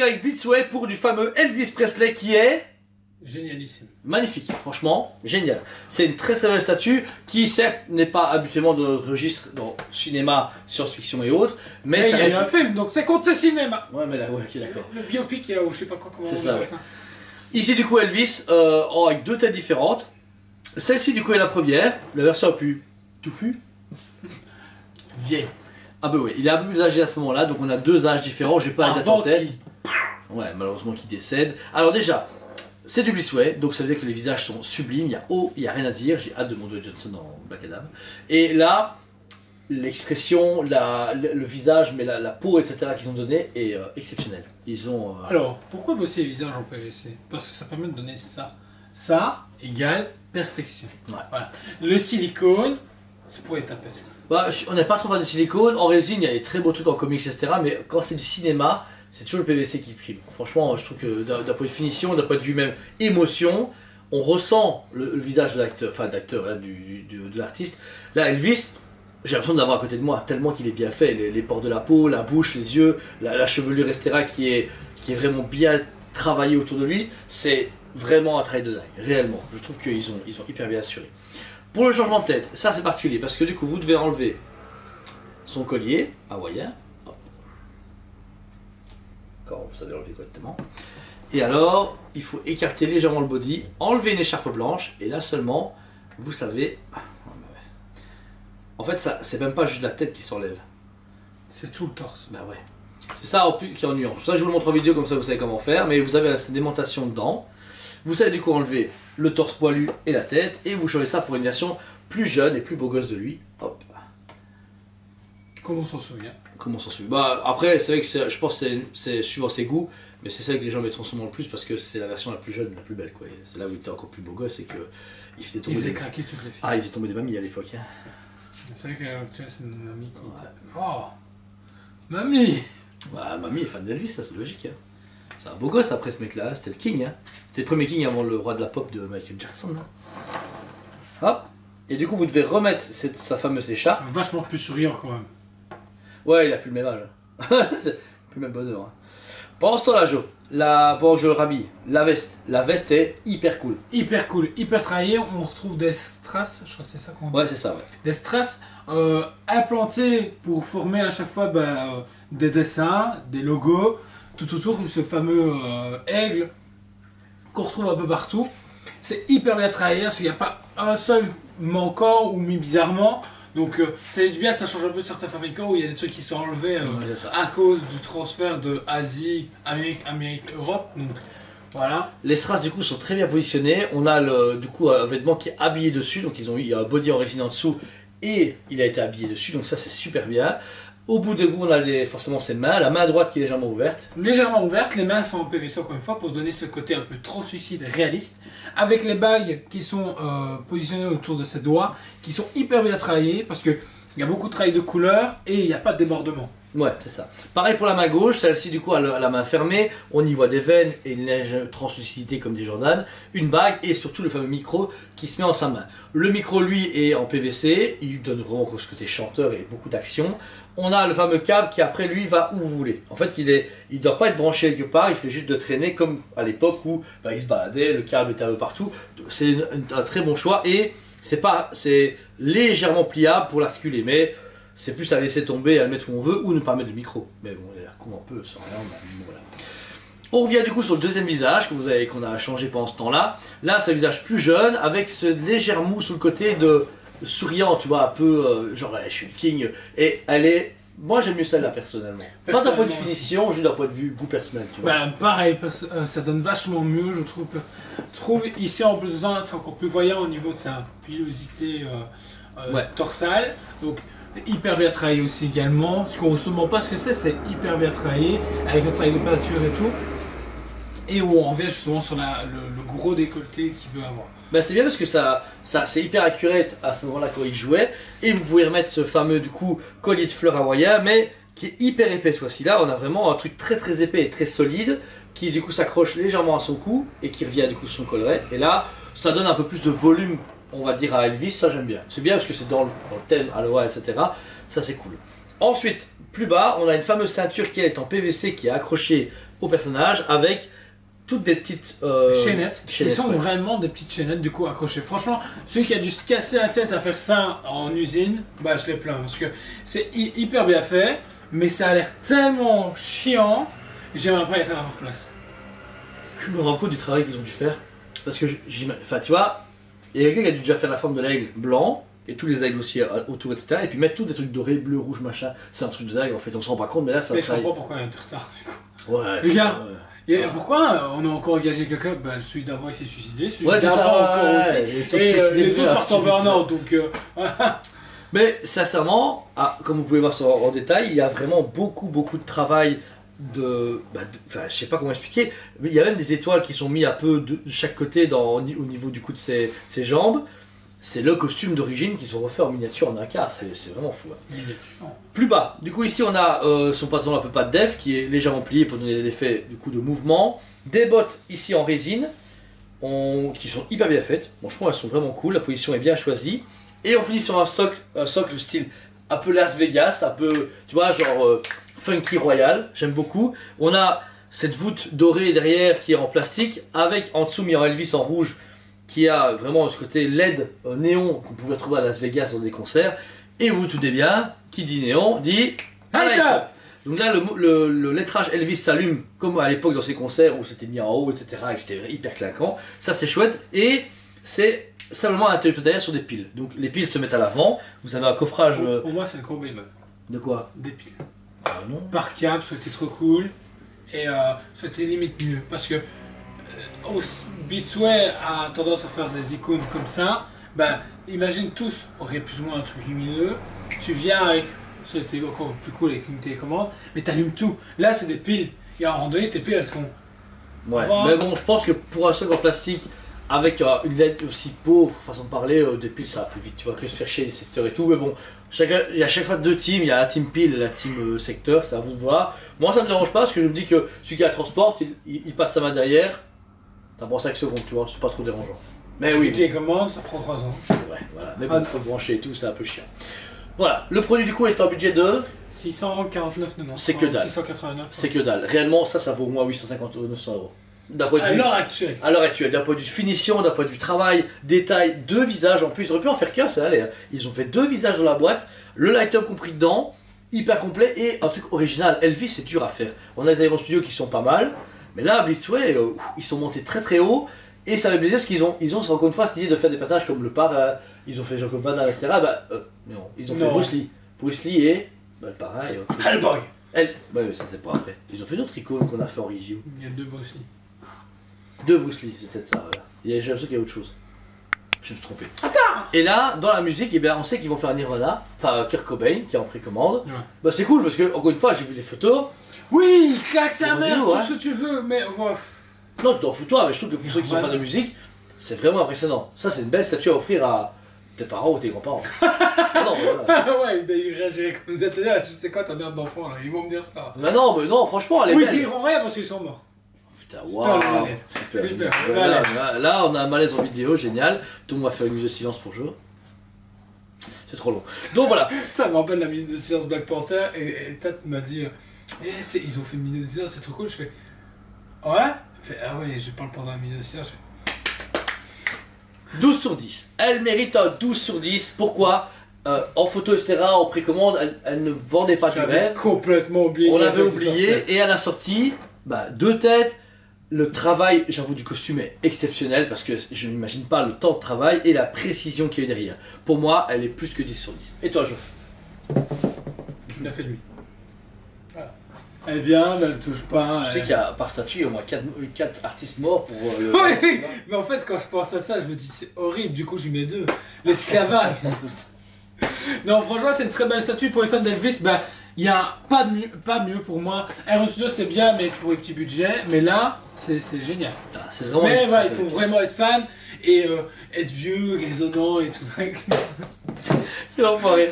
arrive avec Blitzway pour du fameux Elvis Presley qui est... Génialissime. Magnifique, franchement, génial. C'est une très belle statue qui certes n'est pas habituellement de notre registre dans cinéma, science-fiction et autres, mais il ça y a eu reste... un film, donc c'est contre le cinéma. Ouais mais là, ouais, ok d'accord. Le biopic là où je sais pas comment C'est on ça, appelle ouais. ça. Ici du coup Elvis, avec deux têtes différentes. Celle-ci du coup est la première, la version la plus touffue. Vieille. Ah bah oui, il est un peu plus âgé à ce moment-là, donc on a deux âges différents, j'ai pas la date en Avant tête. qu'il- Ouais, malheureusement qui décède. Alors déjà, c'est du Blitzway, donc ça veut dire que les visages sont sublimes, il y a rien à dire, j'ai hâte de mon Dwayne Johnson dans Black Adam. Et là, l'expression, le visage, mais la peau, etc. qu'ils ont donné est exceptionnelle. Ils ont... Alors, pourquoi bosser les visages en PVC? Parce que ça permet de donner ça. Ça égale perfection. Ouais. Voilà. Le silicone, c'est pour les tapettes. Bah, on n'est pas trop fan de silicone, en résine il y a des très beaux trucs en comics, etc. Mais quand c'est du cinéma, c'est toujours le PVC qui prime. Franchement, je trouve que d'un point de finition, d'un point de vue même émotion, on ressent le visage de l'acteur, enfin d'acteur, hein, de l'artiste. Là, Elvis, j'ai l'impression de l'avoir à côté de moi, tellement qu'il est bien fait. Les pores de la peau, la bouche, les yeux, la chevelure, etc. qui est vraiment bien travaillé autour de lui. C'est vraiment un travail de dingue, réellement. Je trouve qu'ils ont hyper bien assuré. Pour le changement de tête, ça c'est particulier parce que du coup vous devez enlever son collier hawaïen. Hop. Quand vous savez enlever correctement. Et alors, il faut écarter légèrement le body, enlever une écharpe blanche et là seulement, vous savez... En fait, ça c'est même pas juste la tête qui s'enlève. C'est tout le torse. Bah ouais. C'est ça en plus qui est ennuyant. Ça je vous le montre en vidéo comme ça vous savez comment faire. Mais vous avez la sédimentation dedans. Vous savez du coup enlever le torse poilu et la tête. Et vous changez ça pour une version plus jeune et plus beau gosse de lui. Hop. Comment on s'en souvient? Comment s'en souvient? Bah après c'est vrai que je pense que c'est suivant ses goûts. Mais c'est ça que les gens mettront souvent le plus parce que c'est la version la plus jeune, la plus belle quoi. C'est là où il était encore plus beau gosse et que il faisait Il tomber faisait des... craquer toutes les filles. Ah il faisait tomber des mamies à l'époque. Hein. C'est vrai qu'à l'heure actuelle, c'est une mamie qui... Ouais. Oh, mamie. Bah mamie est fan d'Elvis, ça c'est logique. Hein. C'est un beau gosse après ce mec là, c'était le king. Hein. C'était le premier king avant le roi de la pop de Michael Jackson. Hein. Hop. Et du coup vous devez remettre sa fameuse écharpe. Vachement plus souriant quand même. Ouais il a plus le même âge. C'est plus le même bonheur. Hein. Pendant ce temps là Joe, pendant que je le rhabille, la veste est hyper cool. Hyper cool, hyper travaillé. On retrouve des strass, je crois que c'est ça qu'on dit. Ouais c'est ça ouais. Des strass implantés pour former à chaque fois des dessins, des logos, tout autour de ce fameux aigle qu'on retrouve un peu partout. C'est hyper bien travaillé parce qu'il n'y a pas un seul manquant ou mis bizarrement. Donc ça du bien, ça change un peu de certains fabricants où il y a des trucs qui sont enlevés c'est ça. à cause du transfert de Asie, Amérique, Europe. Donc voilà. Les strass du coup sont très bien positionnés. On a du coup un vêtement qui est habillé dessus. Donc il y a un body en résine en dessous et il a été habillé dessus. Donc ça c'est super bien. Au bout de goût on a forcément ses mains. La main droite qui est légèrement ouverte. Légèrement ouverte, les mains sont en PVC encore une fois pour se donner ce côté un peu translucide, réaliste. Avec les bagues qui sont positionnées autour de ses doigts, qui sont hyper bien travaillées parce qu'il y a beaucoup de travail de couleur et il n'y a pas de débordement. Ouais, c'est ça. Pareil pour la main gauche, celle-ci du coup a la main fermée, on y voit des veines et une légère translucidité comme dit Jordan, une bague et surtout le fameux micro qui se met en sa main. Le micro lui est en PVC, il donne vraiment ce côté chanteur et beaucoup d'action. On a le fameux câble qui après lui va où vous voulez. En fait il doit pas être branché quelque part, il fait juste de traîner comme à l'époque où il se baladait, le câble était un peu partout. C'est un très bon choix et c'est légèrement pliable pour l'articuler mais c'est plus à laisser tomber, à le mettre où on veut ou ne pas mettre le micro. Mais bon, il a l'air con un peu sans rien. Voilà. On revient du coup sur le deuxième visage qu'on a changé pendant ce temps-là. Là, c'est un visage plus jeune avec ce léger mou sous le côté de souriant, tu vois, un peu genre je suis le king. Et elle est. Moi j'aime mieux celle-là personnellement. Pas d'un point de finition, juste d'un point de vue goût personnel. Tu vois. Pareil, ça donne vachement mieux, je trouve. Ici en plus de c'est encore plus voyant au niveau de sa pilosité torsale. Donc hyper bien travaillé aussi également. Ce qu'on ne se demande pas ce que c'est hyper bien travaillé avec le travail de peinture et tout. Et où on revient justement sur le gros décolleté qu'il peut avoir. Ben c'est bien parce que ça c'est hyper accurate à ce moment-là quand il jouait. Et vous pouvez remettre ce fameux du coup collier de fleurs hawaïen, mais qui est hyper épais. Voici là, on a vraiment un truc très épais et très solide qui du coup s'accroche légèrement à son cou et qui revient du coup sur son collet. Et là, ça donne un peu plus de volume, on va dire à Elvis, ça j'aime bien. C'est bien parce que c'est dans le thème Aloha, etc. Ça c'est cool. Ensuite, plus bas, on a une fameuse ceinture qui est en PVC qui est accrochée au personnage avec toutes des petites chaînettes qui sont vraiment des petites chaînettes du coup accrochées. Franchement, celui qui a dû se casser la tête à faire ça en usine, bah je les plains parce que c'est hyper bien fait, mais ça a l'air tellement chiant, j'aimerais pas être à leur place. Je me rends compte du travail qu'ils ont dû faire parce que enfin tu vois, il y a quelqu'un qui a dû déjà faire la forme de l'aigle blanc et tous les aigles aussi autour, etc. Et puis mettre tous des trucs dorés, bleus, rouges, machin. C'est un truc de dingue en fait, on se rend pas compte, mais là ça. Mais je comprends pourquoi il y a du retard du coup. Ouais. Les gars. Et pourquoi on a encore engagé quelqu'un? Bah, celui d'avant il s'est suicidé, celui d'avant encore aussi. Et les autres partent en burn-out, donc voilà. Mais sincèrement, comme vous pouvez voir en détail, il y a vraiment beaucoup de travail enfin, je sais pas comment expliquer, mais il y a même des étoiles qui sont mises un peu de chaque côté au niveau du coup de ses jambes. C'est le costume d'origine qu'ils ont refait en miniature en un quart, c'est vraiment fou. Hein. Plus bas, du coup ici on a son pantalon un peu pas de def qui est légèrement plié pour donner l'effet du coup de mouvement. Des bottes ici en résine qui sont hyper bien faites, franchement elles sont vraiment cool, la position est bien choisie. Et on finit sur un socle style un peu Las Vegas, un peu tu vois genre funky royal, j'aime beaucoup. On a cette voûte dorée derrière qui est en plastique avec en dessous mis en Elvis en rouge, qui a vraiment ce côté LED néon qu'on pouvait trouver à Las Vegas dans des concerts. Et vous tout est bien, qui dit néon dit light-up. Donc là le lettrage Elvis s'allume comme à l'époque dans ces concerts où c'était mis en haut, etc. et que c'était hyper clinquant. Ça c'est chouette et c'est simplement un interrupteur derrière sur des piles. Donc les piles se mettent à l'avant, vous avez un coffrage... Pour moi c'est un combo immeuble. De quoi? Des piles. Ah non. Par câble, c'était trop cool. Et c'était limite mieux parce que Beatsway a tendance à faire des icônes comme ça. Ben, imagine tous, aurait plus ou moins un truc lumineux. Tu viens avec, c'était encore plus cool avec une télécommande, mais t'allumes tout. Là, c'est des piles. Et à un moment donné, tes piles elles font. Ouais, mais bon, je pense que pour un socle en plastique, avec une LED aussi pauvre, façon de parler, des piles ça va plus vite. Tu vois, que se faire chier les secteurs et tout. Mais bon, il y a chaque fois deux teams, il y a la team pile et la team secteur, c'est à vous de voir. Moi, ça me dérange pas parce que je me dis que celui qui la transporte, il passe sa main derrière. T'as pour 5 secondes, tu vois, c'est pas trop dérangeant. Mais oui. Les commandes, ça prend 3 ans. Ouais, voilà. Mais bon, il faut brancher et tout, c'est un peu chiant. Voilà, le produit du coup est en budget de 649,90. C'est que dalle. 689. C'est que dalle. Réellement, ça vaut au moins 850 ou 900 euros. À l'heure actuelle. À l'heure actuelle, d'un point de vue finition, d'un point de vue travail, détail, 2 visages en plus. Ils auraient pu en faire qu'un, ça allait. Hein. Ils ont fait 2 visages dans la boîte, le light-up compris dedans, hyper complet et un truc original. Elvis, c'est dur à faire. On a des Iron Studio qui sont pas mal. Mais là, Blitzway, ils sont montés très haut et ça fait plaisir parce qu'ils ont encore une fois cette idée de faire des passages comme le parrain, ils ont fait Jean-Claude Van Damme, etc. Non, ils ont fait Bruce Lee. Bruce Lee et le parrain et Hellboy. Ouais, mais ça c'est pas après. Ils ont fait une autre icône qu'on a fait en review. Il y a 2 Bruce Lee. 2 Bruce Lee, c'est peut-être ça, voilà. J'ai l'impression qu'il y a autre chose. Je me suis trompé. Attends. Et là, dans la musique, eh bien, on sait qu'ils vont faire Nirvana, enfin Kurt Cobain qui est en précommande. Ouais. Bah c'est cool parce que, encore une fois, j'ai vu les photos. Oui, claque sa mère, tout ouais. ce que tu veux, mais... Ouais. Non, tu t'en fous toi, mais je trouve que pour ceux qui sont fans de musique, c'est vraiment impressionnant. Ça, c'est une belle statue à offrir à tes parents ou tes grands-parents. Non, voilà. Ouais, mais ils réagiraient comme ça. Je sais quoi ta merde d'enfant là, ils vont me dire ça. Mais non, franchement, elle est belle. belle. Oui, ils diront rien parce qu'ils sont morts. Putain, waouh. Super. Là, on a un malaise en vidéo, génial. Tout le monde va faire une minute de silence pour jouer. C'est trop long. Donc voilà. Ça me rappelle la minute de silence Black Panther et Tat m'a dit ils ont fait une minute de silence, c'est trop cool. Je fais ouais. Elle fait ah ouais, je parle pendant la minute de silence. Je fais 12 sur 10. Elle mérite un 12 sur 10. Pourquoi en photo, etc., en précommande, elle ne vendait pas du rêve. Complètement oublié. On l'avait oublié et à la sortie, 2 têtes. Le travail, j'avoue, du costume est exceptionnel parce que je n'imagine pas le temps de travail et la précision qu'il y a derrière. Pour moi, elle est plus que 10 sur 10. Et toi, Jo? 9,5. Voilà. Eh bien, elle ne touche pas. Je sais qu'il y a par statut au moins 4 artistes morts pour le. Oui, mais en fait, quand je pense à ça, je me dis c'est horrible, du coup, j'y mets 2. L'esclavage. Non, franchement, c'est une très belle statue pour les fans d'Elvis. Il n'y a pas mieux pour moi. Iron Studio, c'est bien, mais pour les petits budgets. Mais là, c'est génial. Ah, c'est vraiment mais ouais, il faut vraiment être fan et être vieux, grisonnant et tout. C'est l'enfoiré.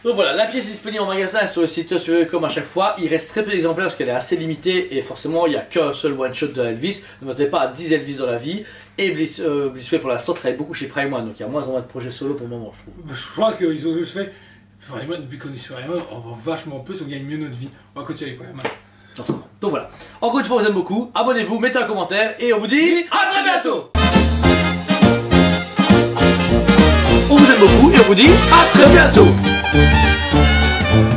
Donc voilà, la pièce est disponible en magasin sur le site comme à chaque fois. Il reste très peu d'exemplaires parce qu'elle est assez limitée et forcément il n'y a qu'un seul one shot de Elvis. Ne notez pas à 10 Elvis dans la vie. Et Blitzway pour l'instant travaille beaucoup chez Prime One, donc il y a moins en moins de projets solo pour le moment, je trouve. Je crois qu'ils ont juste fait Prime One, depuis qu'on est sur Prime One, on vend vachement plus, on gagne mieux notre vie. On va continuer avec Prime One. Donc voilà. Encore une fois, on vous aime beaucoup. Abonnez-vous, mettez un commentaire et on vous dit à très bientôt. On vous aime beaucoup et on vous dit à très bientôt.